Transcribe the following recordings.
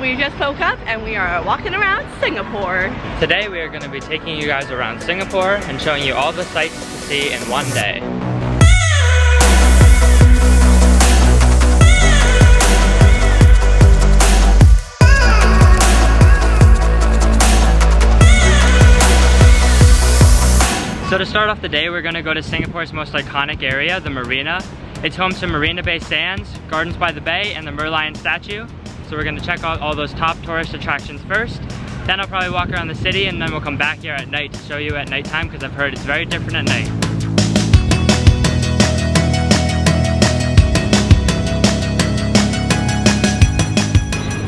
We just woke up and we are walking around Singapore. Today we are going to be taking you guys around Singapore and showing you all the sights to see in one day. So to start off the day, we're going to go to Singapore's most iconic area, the Marina. It's home to Marina Bay Sands, Gardens by the Bay, and the Merlion statue. So we're going to check out all those top tourist attractions first. Then I'll probably walk around the city and then we'll come back here at night to show you at nighttime because I've heard it's very different at night.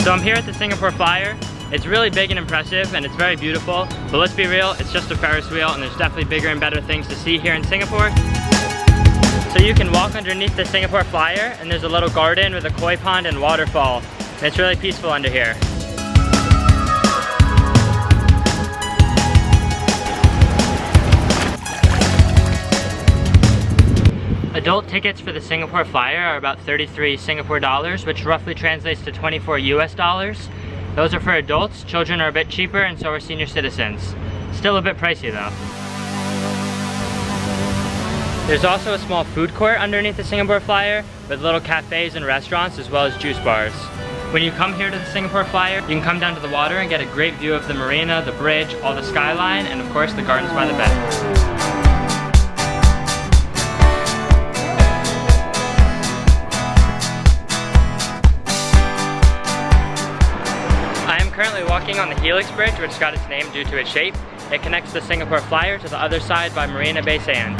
So I'm here at the Singapore Flyer. It's really big and impressive and it's very beautiful, but let's be real, it's just a Ferris wheel and there's definitely bigger and better things to see here in Singapore. So you can walk underneath the Singapore Flyer and there's a little garden with a koi pond and waterfall. And it's really peaceful under here. Adult tickets for the Singapore Flyer are about 33 Singapore dollars, which roughly translates to 24 US dollars. Those are for adults. Children are a bit cheaper and so are senior citizens. Still a bit pricey though. There's also a small food court underneath the Singapore Flyer with little cafes and restaurants as well as juice bars. When you come here to the Singapore Flyer, you can come down to the water and get a great view of the marina, the bridge, all the skyline, and of course the gardens by the bay. I am currently walking on the Helix Bridge, which got its name due to its shape. It connects the Singapore Flyer to the other side by Marina Bay Sands.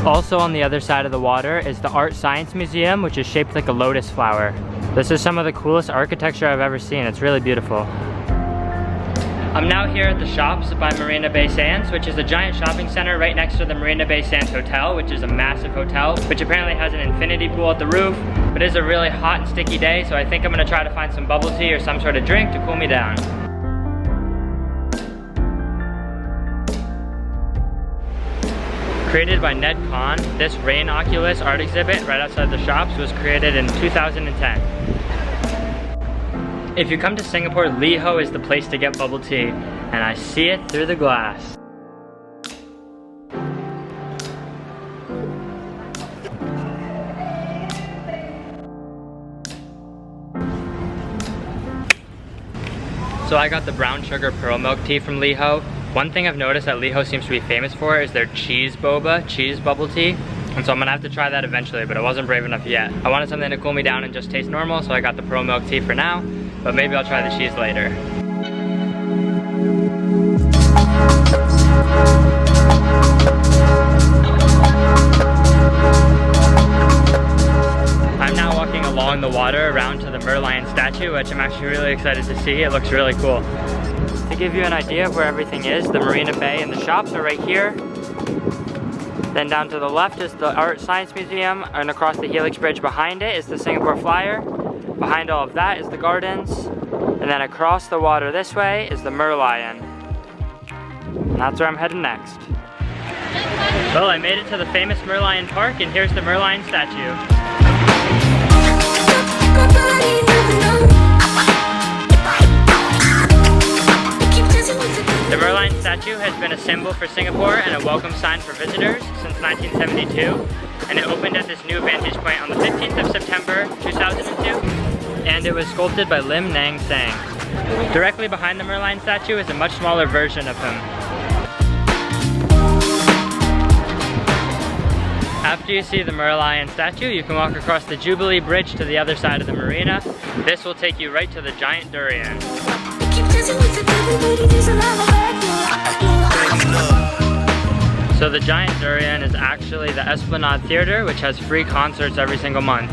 Also on the other side of the water is the ArtScience Museum, which is shaped like a lotus flower. This is some of the coolest architecture I've ever seen. It's really beautiful. I'm now here at the shops by Marina Bay Sands, which is a giant shopping center right next to the Marina Bay Sands Hotel, which is a massive hotel, which apparently has an infinity pool at the roof. But it is a really hot and sticky day, so I think I'm gonna try to find some bubble tea or some sort of drink to cool me down. Created by Ned Kahn, this rain oculus art exhibit right outside the shops was created in 2010. If you come to Singapore, LiHO is the place to get bubble tea, and I see it through the glass. So I got the brown sugar pearl milk tea from LiHO. One thing I've noticed that LiHO seems to be famous for is their cheese boba, cheese bubble tea. And so I'm gonna have to try that eventually, but I wasn't brave enough yet. I wanted something to cool me down and just taste normal, so I got the pearl milk tea for now, but maybe I'll try the cheese later. I'm now walking along the water around to the Merlion statue, which I'm actually really excited to see. It looks really cool. To give you an idea of where everything is, the Marina Bay and the shops are right here. Then down to the left is the ArtScience Museum, and across the Helix Bridge behind it is the Singapore Flyer. Behind all of that is the gardens. And then across the water this way is the Merlion. And that's where I'm heading next. Well, I made it to the famous Merlion Park, and here's the Merlion statue. The Merlion statue has been a symbol for Singapore and a welcome sign for visitors since 1972, and it opened at this new vantage point on the 15th of September 2002, and it was sculpted by Lim Nang Sang. Directly behind the Merlion statue is a much smaller version of him. After you see the Merlion statue, you can walk across the Jubilee Bridge to the other side of the marina. This will take you right to the giant Durian. So the giant Durian is actually the Esplanade Theater, which has free concerts every single month.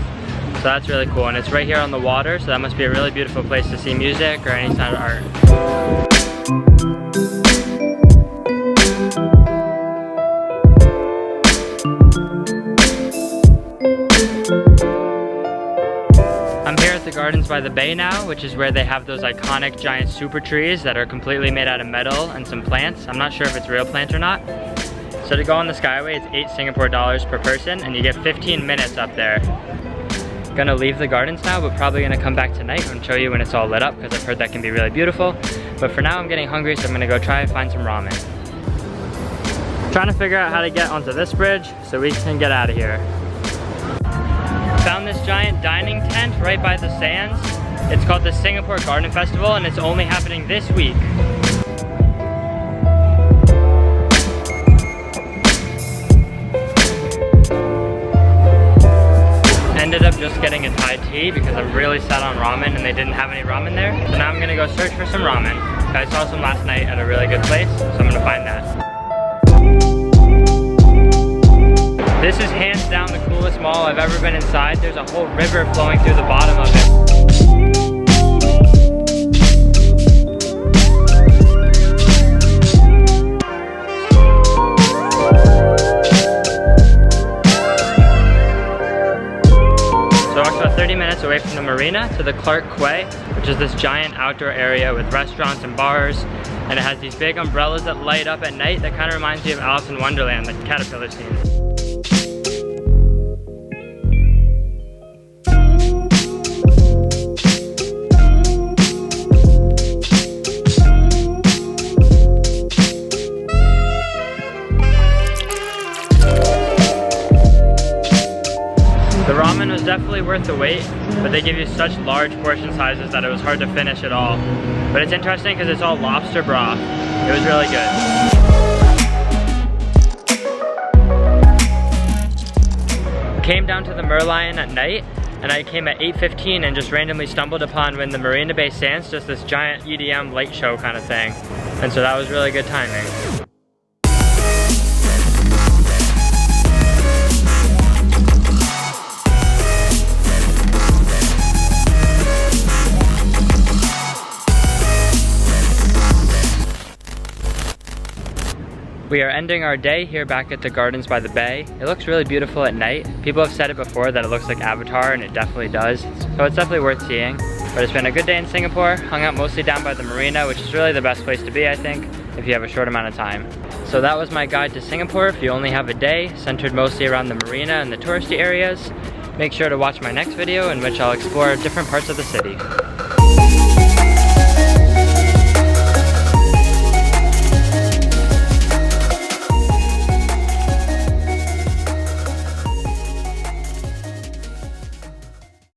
So that's really cool, and it's right here on the water, so that must be a really beautiful place to see music or any kind of art. I'm here at the Gardens by the Bay now, which is where they have those iconic giant super trees that are completely made out of metal and some plants. I'm not sure if it's real plant or not. So to go on the Skyway, it's 8 Singapore dollars per person, and you get 15 minutes up there. Gonna leave the gardens now, but probably gonna come back tonight and show you when it's all lit up, because I've heard that can be really beautiful. But for now, I'm getting hungry, so I'm gonna go try and find some ramen. Trying to figure out how to get onto this bridge so we can get out of here. Found this giant dining tent right by the sands. It's called the Singapore Garden Festival, and it's only happening this week. Ended up just getting a Thai tea because I'm really set on ramen and they didn't have any ramen there. So now I'm gonna go search for some ramen. I saw some last night at a really good place, so I'm gonna find that. This is hands down the coolest mall I've ever been inside. There's a whole river flowing through the bottom of it. So I walked about 30 minutes away from the Marina to the Clarke Quay, which is this giant outdoor area with restaurants and bars, and it has these big umbrellas that light up at night that kind of reminds me of Alice in Wonderland, the caterpillar scene. The ramen was definitely worth the wait, but they give you such large portion sizes that it was hard to finish it all. But it's interesting because it's all lobster broth. It was really good. Came down to the Merlion at night, and I came at 8:15 and just randomly stumbled upon when the Marina Bay Sands, just this giant EDM light show kind of thing. And so that was really good timing. We are ending our day here back at the Gardens by the Bay. It looks really beautiful at night. People have said it before that it looks like Avatar, and it definitely does. So it's definitely worth seeing. But it's been a good day in Singapore. Hung out mostly down by the Marina, which is really the best place to be, I think, if you have a short amount of time. So that was my guide to Singapore if you only have a day, centered mostly around the Marina and the touristy areas. Make sure to watch my next video in which I'll explore different parts of the city.